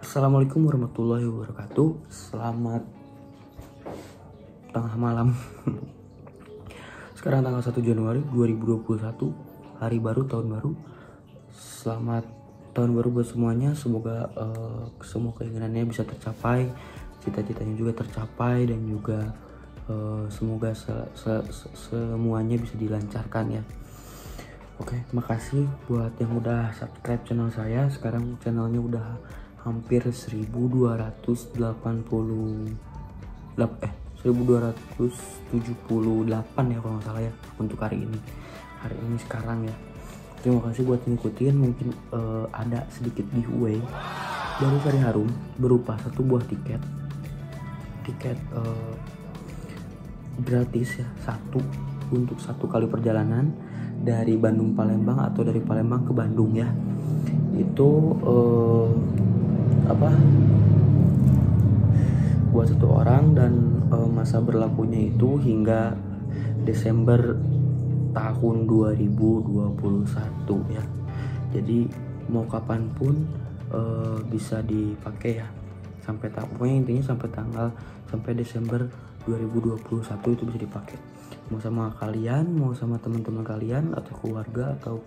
Assalamualaikum warahmatullahi wabarakatuh. Selamat tengah malam. Sekarang tanggal 1 Januari 2021, hari baru, tahun baru. Selamat tahun baru buat semuanya. Semoga semua keinginannya bisa tercapai, cita-citanya juga tercapai, dan juga semoga semuanya bisa dilancarkan ya. Oke, makasih buat yang udah subscribe channel saya. Sekarang channelnya udah hampir 1278 ya kalau nggak salah ya untuk hari ini sekarang ya. Terima kasih buat ngikutin. Mungkin ada sedikit giveaway dari Sari Harum berupa satu buah tiket gratis ya, untuk satu kali perjalanan dari Bandung Palembang atau dari Palembang ke Bandung ya. Itu buat satu orang, dan masa berlakunya itu hingga Desember tahun 2021 ya. Jadi mau kapanpun bisa dipakai ya, pokoknya intinya sampai Desember 2021 itu bisa dipakai. Mau sama kalian, mau sama teman-teman kalian, atau keluarga atau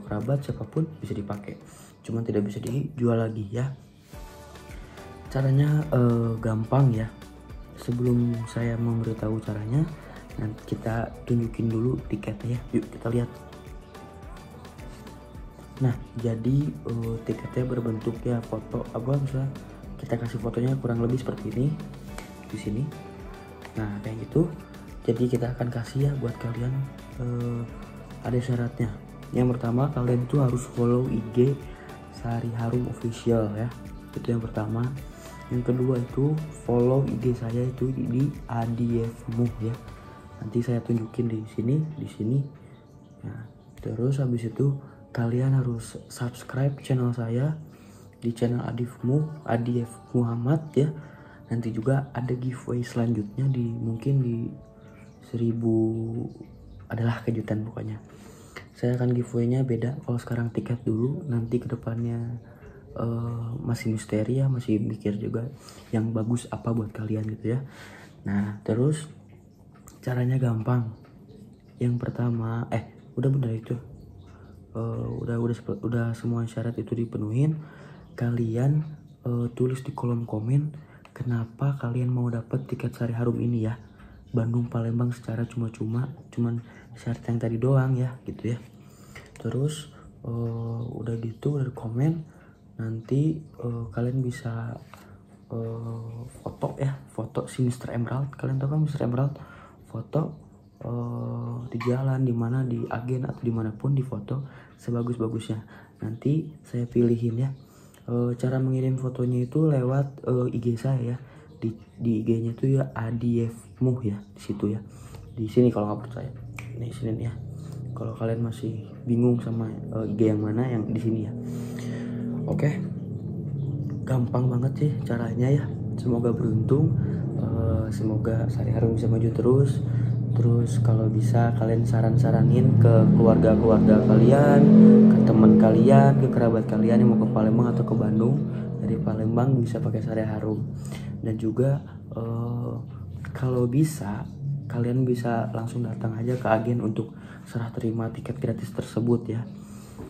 kerabat, siapapun bisa dipakai. Cuman tidak bisa dijual lagi ya. Caranya gampang ya. Sebelum saya memberitahu caranya, nanti kita tunjukin dulu tiketnya ya. Yuk kita lihat. Nah, jadi tiketnya berbentuk ya foto. Misalnya kita kasih fotonya kurang lebih seperti ini di sini. Nah, kayak gitu. Jadi kita akan kasih ya buat kalian. Ada syaratnya. Yang pertama, kalian tuh harus follow IG Sari Harum Official ya. Itu yang pertama. Yang kedua itu follow IG saya itu di ADFMU ya. Nanti saya tunjukin di sini. Nah, terus habis itu kalian harus subscribe channel saya di channel ADF Muhammad ya. Nanti juga ada giveaway selanjutnya mungkin di 1000, adalah kejutan pokoknya. Saya akan giveaway-nya beda. Kalau sekarang tiket dulu, nanti kedepannya masih misteri ya, masih mikir juga yang bagus apa buat kalian gitu ya. Nah, terus caranya gampang. Yang pertama, udah bener itu. Udah semua syarat itu dipenuhin. Kalian tulis di kolom komen kenapa kalian mau dapat tiket Sari Harum ini ya. Bandung Palembang secara cuma-cuma, cuman syarat yang tadi doang ya gitu ya. Terus udah gitu, udah komen, nanti kalian bisa foto si Mr. Emerald. Kalian tahu kan Mr. Emerald? Foto di jalan, di mana, di agen atau dimanapun, di foto sebagus-bagusnya. Nanti saya pilihin ya. Cara mengirim fotonya itu lewat IG saya ya. Di IG-nya itu ya ADFMU ya, di situ ya. Di sini kalau nggak percaya. Nih sini ya. Kalau kalian masih bingung sama IG yang mana, yang di sini ya. Oke. Gampang banget sih caranya ya. Semoga beruntung. Semoga Sari Harum bisa maju terus. Terus kalau bisa kalian saranin ke keluarga kalian, ke teman kalian, ke kerabat kalian yang mau ke Palembang atau ke Bandung. Dari Palembang bisa pakai Sari Harum. Dan juga kalau bisa kalian bisa langsung datang aja ke agen untuk serah terima tiket gratis tersebut ya.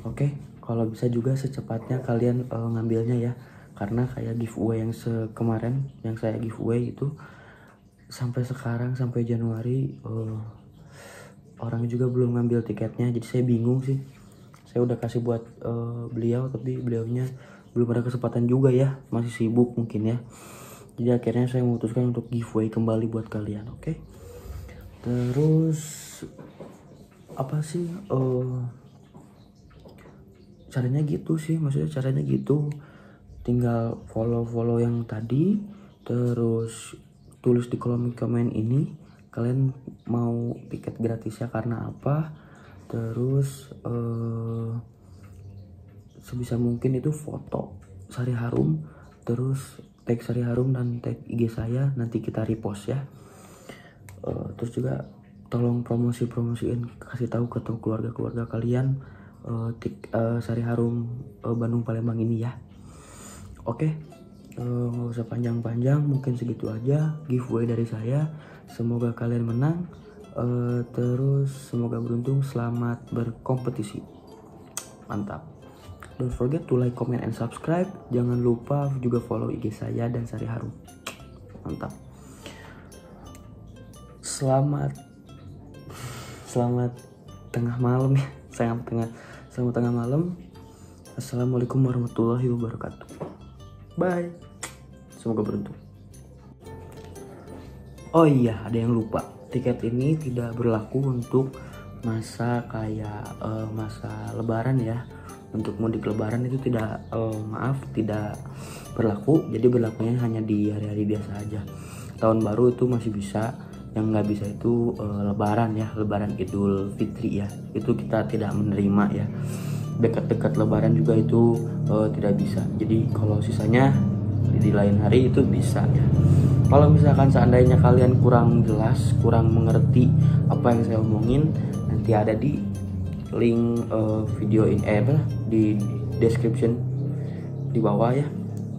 Oke, kalau bisa juga secepatnya kalian ngambilnya ya. Karena kayak giveaway yang kemarin yang saya giveaway itu, sampai sekarang, sampai Januari orang juga belum ngambil tiketnya. Jadi saya bingung sih. Saya udah kasih buat beliau, tapi beliaunya belum ada kesempatan juga ya, masih sibuk mungkin ya. Jadi akhirnya saya memutuskan untuk giveaway kembali buat kalian. Oke. Terus apa sih caranya gitu sih, maksudnya caranya gitu. Tinggal follow yang tadi, terus tulis di kolom komen ini kalian mau tiket gratisnya karena apa. Terus sebisa mungkin itu foto Sari Harum, terus tag Sari Harum dan tag IG saya, nanti kita repost ya. Terus juga tolong promosiin, kasih tahu ke keluarga kalian Sari Harum Bandung Palembang ini ya. Oke, nggak usah panjang-panjang, mungkin segitu aja giveaway dari saya. Semoga kalian menang. Terus semoga beruntung, selamat berkompetisi. Mantap. Don't forget to like, comment, and subscribe. Jangan lupa juga follow IG saya dan Sari Harum. Mantap. Selamat tengah malam ya. Selamat tengah malam. Assalamualaikum warahmatullahi wabarakatuh. Bye. Semoga beruntung. Oh iya, ada yang lupa. Tiket ini tidak berlaku untuk masa kayak masa lebaran ya. Untuk mudik lebaran itu tidak berlaku. Jadi berlakunya hanya di hari-hari biasa aja. Tahun baru itu masih bisa. Yang nggak bisa itu lebaran ya, lebaran Idul Fitri ya. Itu kita tidak menerima ya. Dekat-dekat lebaran juga itu tidak bisa. Jadi kalau sisanya di lain hari itu bisa ya. Kalau misalkan seandainya kalian kurang jelas, kurang mengerti apa yang saya omongin, nanti ada di link video ini di description di bawah ya.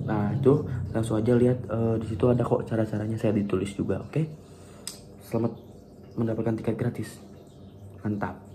Nah itu langsung aja lihat, di situ ada kok cara-caranya, saya ditulis juga. Oke, selamat mendapatkan tiket gratis. Mantap.